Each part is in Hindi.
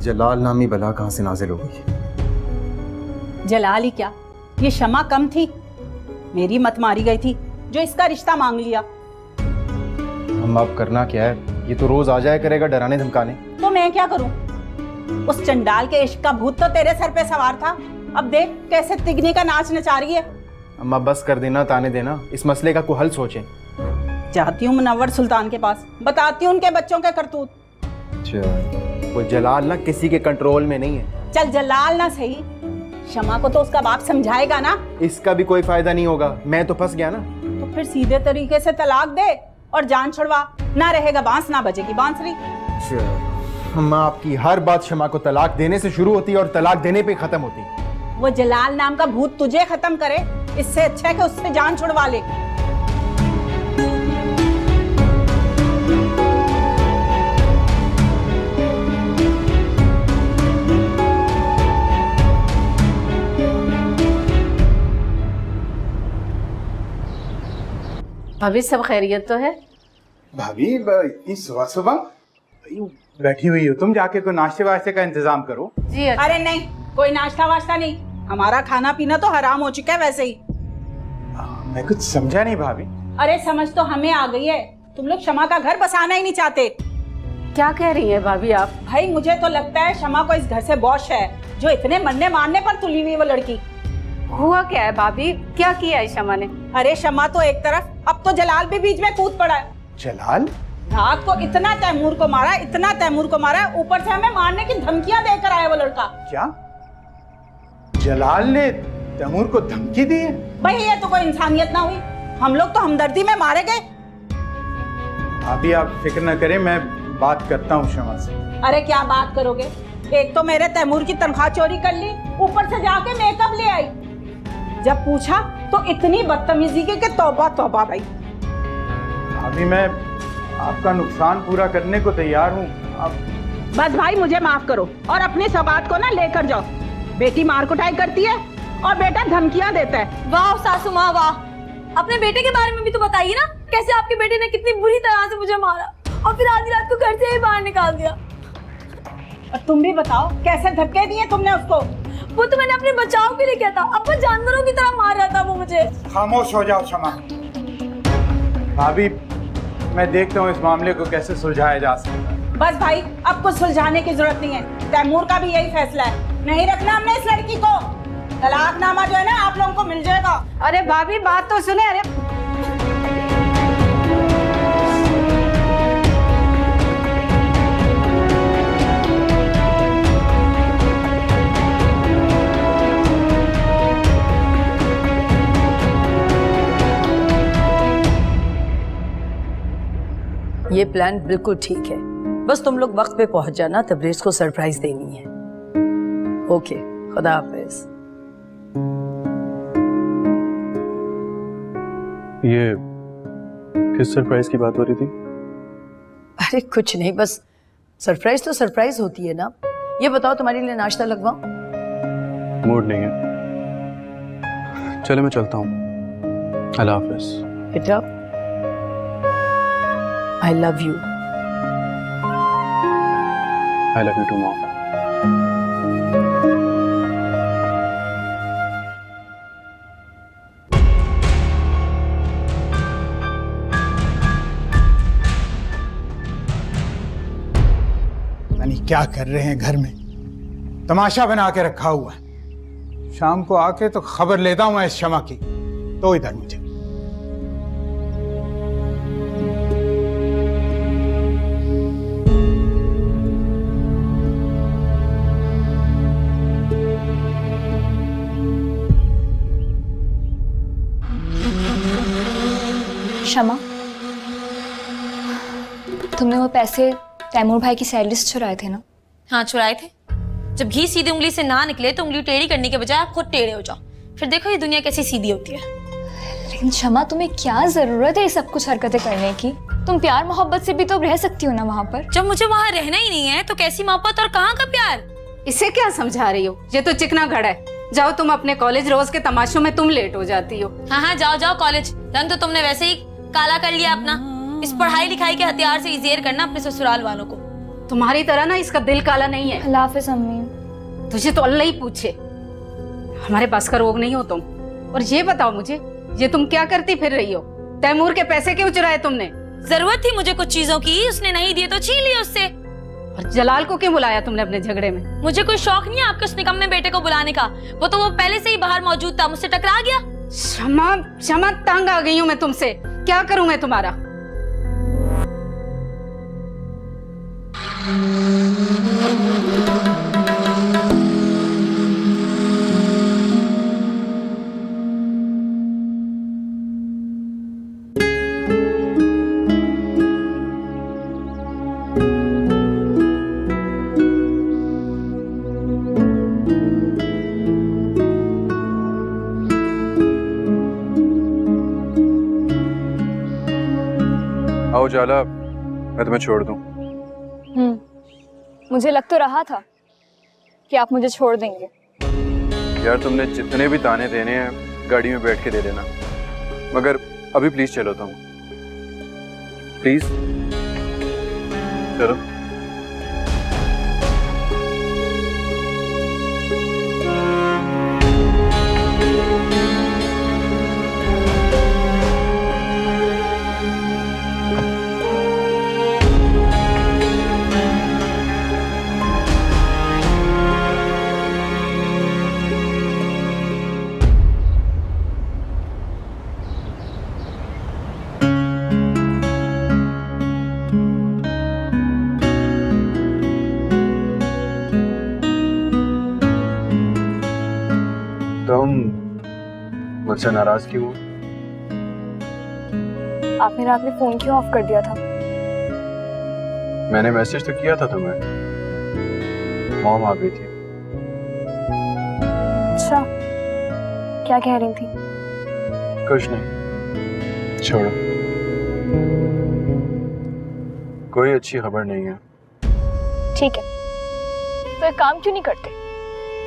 जलाल नामी बला कहाँ से नाजिल हो गई? जलाल ही क्या, ये शमा कम थी, मेरी मत मारी गई थी जो इसका रिश्ता मांग लिया। हम अब करना क्या है? ये तो रोज आ जाया करेगा डराने धमकाने। तो मैं क्या करूं? उस चंडाल के इश्क का भूत तो तेरे सर पे सवार था, अब देख कैसे तिगनी का नाच नचा रही है। अम्मा बस कर देना, ताने देना, इस मसले का कोई हल सोचें। जाती हूँ मुनव्वर सुल्तान के पास, बताती हूँ उनके बच्चों के करतूत। वो जलाल ना किसी के कंट्रोल में नहीं है। चल जलाल ना सही, शमा को तो उसका बाप समझाएगा ना। इसका भी कोई फायदा नहीं होगा, मैं तो फंस गया ना। तो फिर सीधे तरीके से तलाक दे और जान छुड़वा, ना रहेगा बांस ना बजेगी बांसुरी। अम्मा आपकी हर बात शमा को तलाक देने से शुरू होती है और तलाक देने पे खत्म होती है। वो जलाल नाम का भूत तुझे खत्म करे, इससे अच्छा है कि उससे जान छुड़वा ले। भाभी सब खैरियत तो है? भाभी इतनी सुबह सुबह बैठी हुई हो, तुम जाके कोई नाश्ते वाश्ते का इंतजाम करो। जी अच्छा। अरे नहीं, कोई नाश्ता वाश्ता नहीं, हमारा खाना पीना तो हराम हो चुका है वैसे ही। मैं कुछ समझा नहीं भाभी। अरे समझ तो हमें आ गई है, तुम लोग शमा का घर बसाना ही नहीं चाहते। क्या कह रही हैं भाभी आप? भाई मुझे तो लगता है शमा को इस घर से बौश है, जो इतने मरने मारने पर तुली हुई वो लड़की। हुआ क्या है भाभी, क्या किया है शमा ने? अरे शमा तो एक तरफ, अब तो जलाल भी बीच में कूद पड़ा है। जलाल? रात को इतना तैमूर को मारा, इतना तैमूर को मारा, ऊपर से हमें मारने की धमकियां देकर आया वो लड़का। क्या जलाल ने तैमूर को धमकी दी है? भाई ये तो कोई इंसानियत ना हुई, हम लोग तो हमदर्दी में मारे गए। अभी आप फिक्र न करें, मैं बात करता हूँ शमा से। अरे क्या बात करोगे, एक तो मेरे तैमूर की तनख्वाह चोरी कर ली, ऊपर से जाके मेकअप ले आई। जब पूछा तो इतनी बदतमीजी के तौबा तौबा। भाई अभी मैं आपका नुकसान पूरा करने को तैयार हूँ। बस भाई मुझे माफ करो और अपनी सौगात को ना लेकर जाओ। बेटी मार कुटाई करती है और बेटा धमकियां देता है। वाह सासू माँ वाह, अपने बेटे के बारे में भी तो बताइए ना, कैसे आपके बेटे ने कितनी बुरी तरह से मुझे मारा और फिर आधी रात को घर से ही बाहर निकाल दिया। और तुम भी बताओ कैसे धक्के दिए तुमने उसको? वो तो मैंने अपने बचाव के लिए किया था, अपने जानवरों की तरह मार रहा था वो मुझे। खामोश हो जाओ शमा। भाभी मैं देखता हूँ इस मामले को कैसे सुलझाया जा सकता है। बस भाई अब कुछ सुलझाने की जरूरत नहीं है, तैमूर का भी यही फैसला है, नहीं रखना हमने इस लड़की को। तलाकनामा जो है ना आप लोगों को मिल जाएगा। अरे भाभी बात तो सुने। अरे ये प्लान बिल्कुल ठीक है, बस तुम लोग वक्त पे पहुंच जाना, तबरेज को सरप्राइज देनी है। ओके, खुदा हाफिज। ये किस सरप्राइज की बात हो रही थी? अरे कुछ नहीं, बस सरप्राइज तो सरप्राइज होती है ना। ये बताओ तुम्हारे लिए नाश्ता लगवाऊं? मूड नहीं है, चलो मैं चलता हूँ। अल्लाह हाफिज। बेटा I love you. I love you too, Mom. यानी क्या कर रहे हैं घर में, तमाशा बना के रखा हुआ है। शाम को आके तो खबर लेता हूं मैं इस शमा की, तो इधर मुझे। शमा, तुमने वो पैसे तैमूर भाई की सैलरी से चुराए थे ना? हाँ चुराए थे। जब घी सीधी उंगली से ना निकले तो उंगली टेढ़ी करने के बजाय आप खुद टेढ़े हो जाओ, फिर देखो ये दुनिया कैसी सीधी होती है। लेकिन शमा तुम्हें क्या जरूरत है ये सब कुछ हरकतें करने की? तुम प्यार मोहब्बत से भी तो रह सकती हो ना वहाँ पर। जब मुझे वहाँ रहना ही नहीं है तो कैसी मोहब्बत और कहाँ का प्यार? इसे क्या समझा रही हो? ये तो चिकना घड़ा है। जाओ तुम अपने कॉलेज, रोज के तमाशों में तुम लेट हो जाती हो। हाँ हाँ जाओ जाओ कॉलेज, रंग तो तुमने वैसे ही काला कर लिया अपना। इस पढ़ाई लिखाई के हथियार से इजेर करना अपने ससुराल वालों को। तुम्हारी तरह ना इसका दिल काला नहीं है। अल्लाह हाफिज़ अम्मी। तुझे तो अल्लाह ही पूछे, हमारे पास का रोग नहीं हो तुम। और ये बताओ मुझे, ये तुम क्या करती फिर रही हो? तैमूर के पैसे क्यों चुराए तुमने? जरूरत थी मुझे कुछ चीजों की, उसने नहीं दिए तो छीन लिए उससे। और जलाल को क्यों बुलाया तुमने अपने झगड़े में? मुझे कोई शौक नहीं है आपके उस निकम्मे बेटे को बुलाने का। वो तो पहले से ही बाहर मौजूद था, मुझसे टकरा गया। क्षमा क्षमा, तंग आ गई हूँ मैं तुमसे। क्या करूं मैं तुम्हारा? आओ जाला, मैं तुम्हें छोड़ दूं। मुझे लग तो रहा था कि आप मुझे छोड़ देंगे। यार तुमने जितने भी ताने देने हैं गाड़ी में बैठ के दे देना, मगर अभी प्लीज चलो तुम, प्लीज चलो। तुम मुझसे नाराज क्यों हो? आपने रात में फोन क्यों ऑफ कर दिया था? मैंने मैसेज तो किया था तुम्हें, मॉम आ गई थी। अच्छा, क्या कह रही थी? कुछ नहीं, छोड़ो। कोई अच्छी खबर नहीं है। ठीक है, तो एक काम क्यों नहीं करते,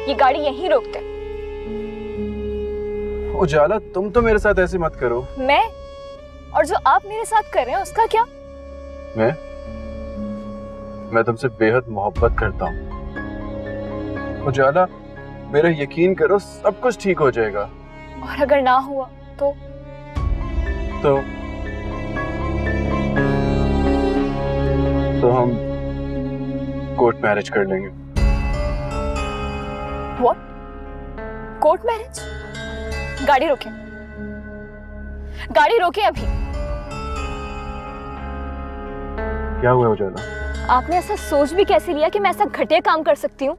ये गाड़ी यहीं रोकते। उजाला तुम तो मेरे साथ ऐसे मत करो। मैं? और जो आप मेरे साथ कर रहे हैं उसका क्या? मैं तुमसे बेहद मोहब्बत करता हूँ उजाला, मेरा यकीन करो सब कुछ ठीक हो जाएगा। और अगर ना हुआ तो हम कोर्ट मैरिज कर लेंगे। व्हाट? Court marriage? गाड़ी रोके, गाड़ी रोके अभी। क्या हुआ उजाला? आपने ऐसा सोच भी कैसे लिया कि मैं ऐसा घटिया काम कर सकती हूँ?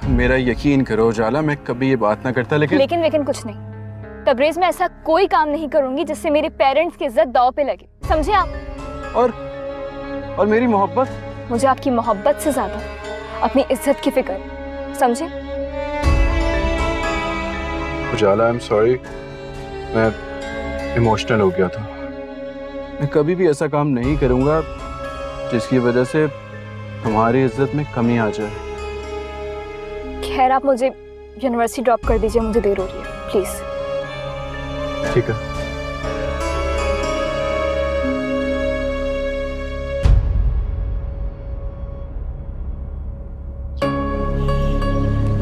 मेरा यकीन करो उजाला, मैं कभी ये बात ना करता, लेकिन कुछ नहीं। तबरेज में ऐसा कोई काम नहीं करूंगी जिससे मेरे पेरेंट्स की इज्जत दांव पे लगे, समझे आप? और मेरी मोहब्बत? मुझे आपकी मोहब्बत से ज्यादा अपनी इज्जत की फिक्र, समझे? उजाला, आई एम सॉरी, मैं इमोशनल हो गया था। मैं कभी भी ऐसा काम नहीं करूंगा जिसकी वजह से तुम्हारी इज्जत में कमी आ जाए। खैर, आप मुझे यूनिवर्सिटी ड्रॉप कर दीजिए, मुझे देर हो रही है, प्लीज। ठीक है।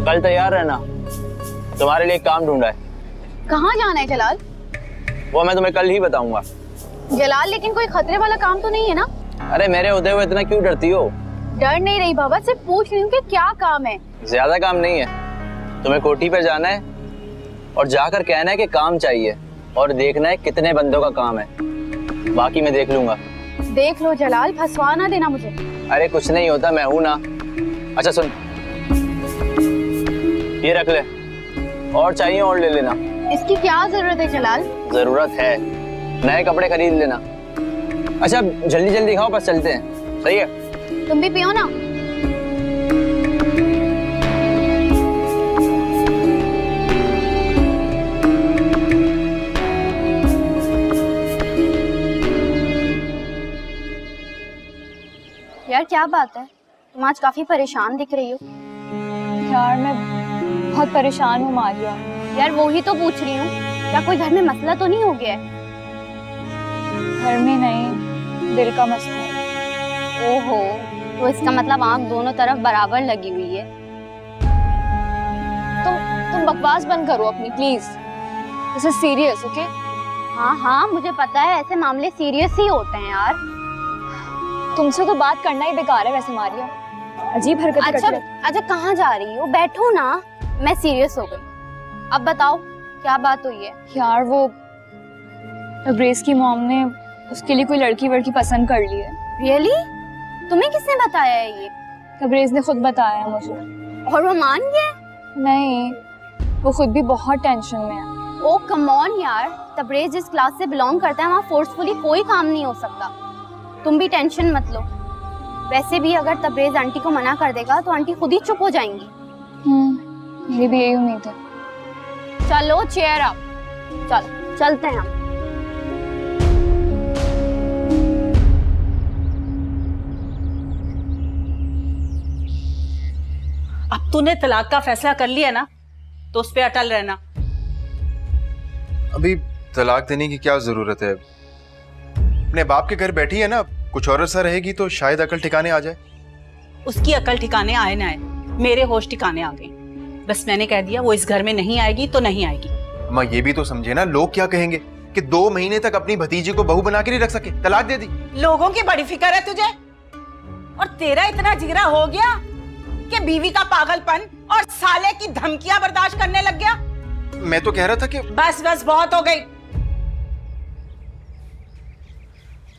कल तैयार रहना, तुम्हारे लिए एक काम ढूंढा है। कहाँ जाना है जलाल? वो मैं तुम्हें कल ही बताऊंगा। जलाल, लेकिन कोई खतरे वाला काम तो नहीं है ना? अरे मेरे होते हुए इतना क्यों डरती हो? डर नहीं रही बाबा, सिर्फ पूछ रही हूँ कि क्या काम है। ज्यादा काम नहीं है, तुम्हें कोठी पे जाना है और जाकर कहना है कि काम चाहिए और देखना है कितने बंदों का काम है, बाकी मैं देख लूंगा। देख लो जलाल, फंसवा ना देना मुझे। अरे कुछ नहीं होता, मैं हूं ना। अच्छा सुन, ये रख ले, और चाहिए और ले लेना। इसकी क्या जरूरत है जलाल? जरूरत है, नए कपड़े खरीद लेना। अच्छा जल्दी जल्दी खाओ, बस चलते हैं, सही है? तुम भी पियो ना। यार क्या बात है, तुम आज काफी परेशान दिख रही हो। यार मैं बहुत परेशान हूँ मारिया। यार वो ही तो पूछ रही हूँ, क्या कोई घर में मसला तो नहीं हो गया है? घर में नहीं, दिल का मसला है। ओहो, तो इसका मतलब आंख दोनों तरफ बराबर लगी हुई है। तुम बकवास बंद करो अपनी please. This is serious, okay? हाँ हाँ मुझे पता है, ऐसे मामले सीरियस ही होते हैं यार। तुमसे तो बात करना ही बेकार है वैसे मारिया, अजीब हरकत करती है। अच्छा कहाँ जा रही हो? बैठो ना। मैं सीरियस हो गई। अब बताओ क्या बात हुई है? यार वो तबरेज की मॉम ने उसके लिए कोई लड़की वड़की पसंद कर ली है। रियली? तुम्हें किसने बताया है ये? तबरेज ने खुद बताया मुझे। और वो मान गया? नहीं, वो खुद भी बहुत टेंशन में है। ओ कम ऑन यार, तबरेज जिस क्लास से बिलोंग करता है वहाँ फोर्सफुली कोई काम नहीं हो सकता। तुम भी टेंशन मत लो। वैसे भी अगर तबरेज आंटी को मना कर देगा तो आंटी खुद ही चुप हो जाएंगी। मेरी भी यही उम्मीद है। चलो चेयर अप, चलो चलते हैं हम। अब तूने तलाक का फैसला कर लिया ना, तो उस पे अटल रहना। अभी तलाक देने की क्या जरूरत है? अपने बाप के घर बैठी है ना, कुछ और सा रहेगी तो शायद अकल ठिकाने आ जाए। उसकी अकल ठिकाने आए ना आए, मेरे होश ठिकाने आ गए। बस मैंने कह दिया वो इस घर में नहीं आएगी तो नहीं आएगी। अम्मा ये भी तो समझे ना, लोग क्या कहेंगे कि 2 महीने तक अपनी भतीजी को बहू बना के नहीं रख सके, तलाक दे दी। लोगों की बड़ी फिक्र है तुझे, और तेरा इतना जिगरा हो गया कि बीवी का पागलपन और साले की धमकियां बर्दाश्त करने लग गया। मैं तो कह रहा था कि बस बस बहुत हो गई।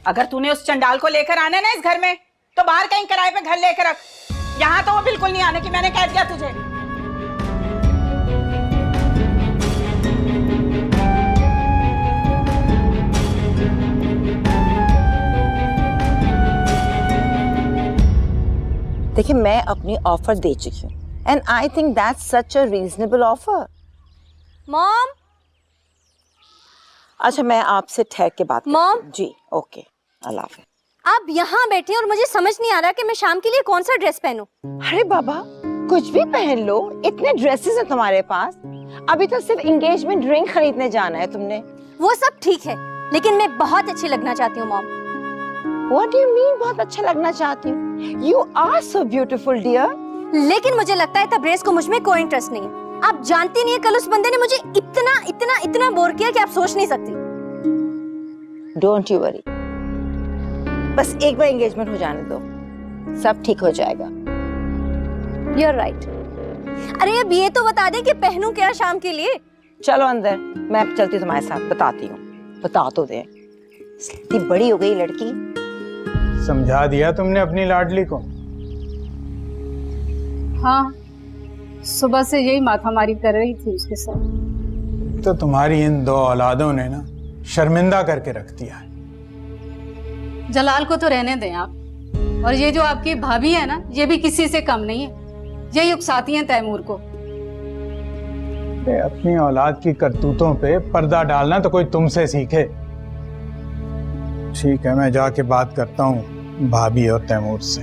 अगर तूने उस चंडाल को लेकर आना ना इस घर में, तो बाहर कहीं किराए पे घर लेकर रख। यहाँ तो वो बिल्कुल नहीं आने की, मैंने कह दिया तुझे। देखिए मैं अपनी ऑफर दे चुकी हूँ and I think that's such a reasonable offer. Mom, अच्छा मैं आपसे ठहर के बात मॉम जी ओके अल्लाह हाफ़िज़। आप यहाँ बैठे और मुझे समझ नहीं आ रहा कि मैं शाम के लिए कौन सा ड्रेस पहनूं। अरे बाबा कुछ भी पहन लो, इतने ड्रेसेस हैं तुम्हारे पास। अभी तो सिर्फ एंगेजमेंट रिंग खरीदने जाना है तुमने। वो सब ठीक है, लेकिन मैं बहुत अच्छी लगना चाहती हूँ mom. What do you mean बहुत अच्छा लगना चाहती हूँ? You are so beautiful dear। लेकिन मुझे लगता है तबरेज को मुझ में कोई इंटरेस्ट नहीं है। आप जानती नहीं है, कल उस बंदे ने मुझे इतना इतना इतना बोर किया कि आप सोच नहीं सकती। Don't you worry, बस एक बार एंगेजमेंट हो जाने दो, सब ठीक हो जाएगा। You're right। अरे अब ये तो बता दे कि पहनूं क्या शाम के लिए। चलो अंदर, मैं चलती हूँ तुम्हारे साथ, बताती हूँ। बता तो दे, इतनी बड़ी हो गई लड़की। समझा दिया तुमने अपनी लाडली को? हाँ, सुबह से यही माथामारी कर रही थी उसके साथ। तो तुम्हारी इन 2 औलादों ने ना शर्मिंदा करके रख दिया है। जलाल को तो रहने दें आप। और ये जो आपकी भाभी है ना, ये भी किसी से कम नहीं है। यही उकसाती हैं तैमूर को। अपनी औलाद की करतूतों पे पर्दा डालना तो कोई तुमसे सीखे। ठीक है, मैं जाके बात करता हूँ भाभी और तैमूर से।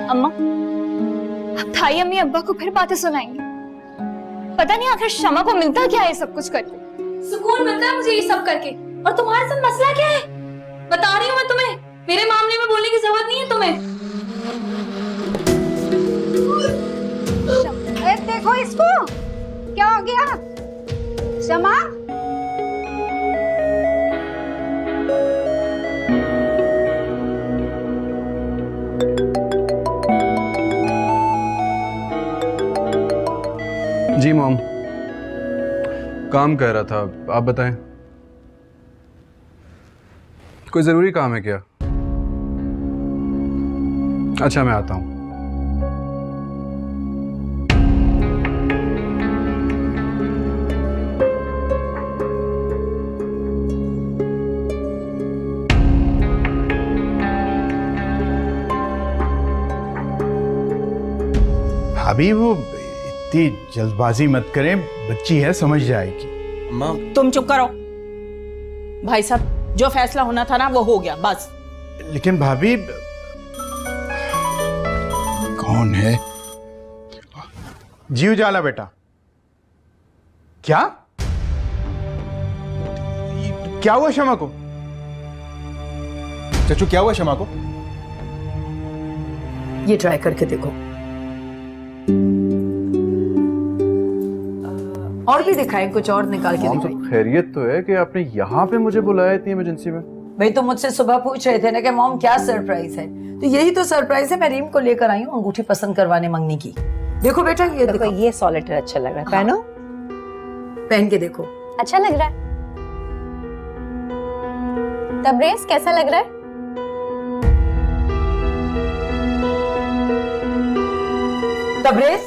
अम्मा, थाई अम्मी अब्बा को फिर बातें सुनाएंगी। पता नहीं आखिर शमा को मिलता क्या है सब कुछ करके। सुकून मिलता है मुझे ये सब करके। और तुम्हारे साथ मसला क्या है? बता रही हूँ मैं तुम्हें, मेरे मामले में बोलने की जरूरत नहीं है तुम्हें। देखो इसको, क्या हो गया? शमा, जी मॉम, काम कर रहा था, आप बताएं। कोई जरूरी काम है क्या? अच्छा मैं आता हूँ। भाभी वो इतनी जल्दबाजी मत करें, बच्ची है समझ जाएगी। माँ तुम चुप करो। भाई साहब जो फैसला होना था ना वो हो गया बस। लेकिन भाभी कौन है? जी उजाला बेटा। क्या क्या हुआ शमा को? चचू क्या हुआ शमा को? ये ट्राई करके देखो। और भी दिखाएं, कुछ और निकाल के दिखाएं। खैरियत तो है कि आपने यहाँ पे मुझे बुलाया इतनी इमरजेंसी में। भाई तो मुझसे सुबह पूछ रहे थे ना कि मॉम क्या सरप्राइज है, तो यही तो सरप्राइज है। मैं रीम को लेकर आई हूँ अंगूठी पसंद करवाने मंगनी की। देखो बेटा, ये देखो, ये सॉलिटर अच्छा लग रहा है, पहनो। पहन के देखो। अच्छा लग रहा है। तबरेज कैसा लग रहा है? तबरेज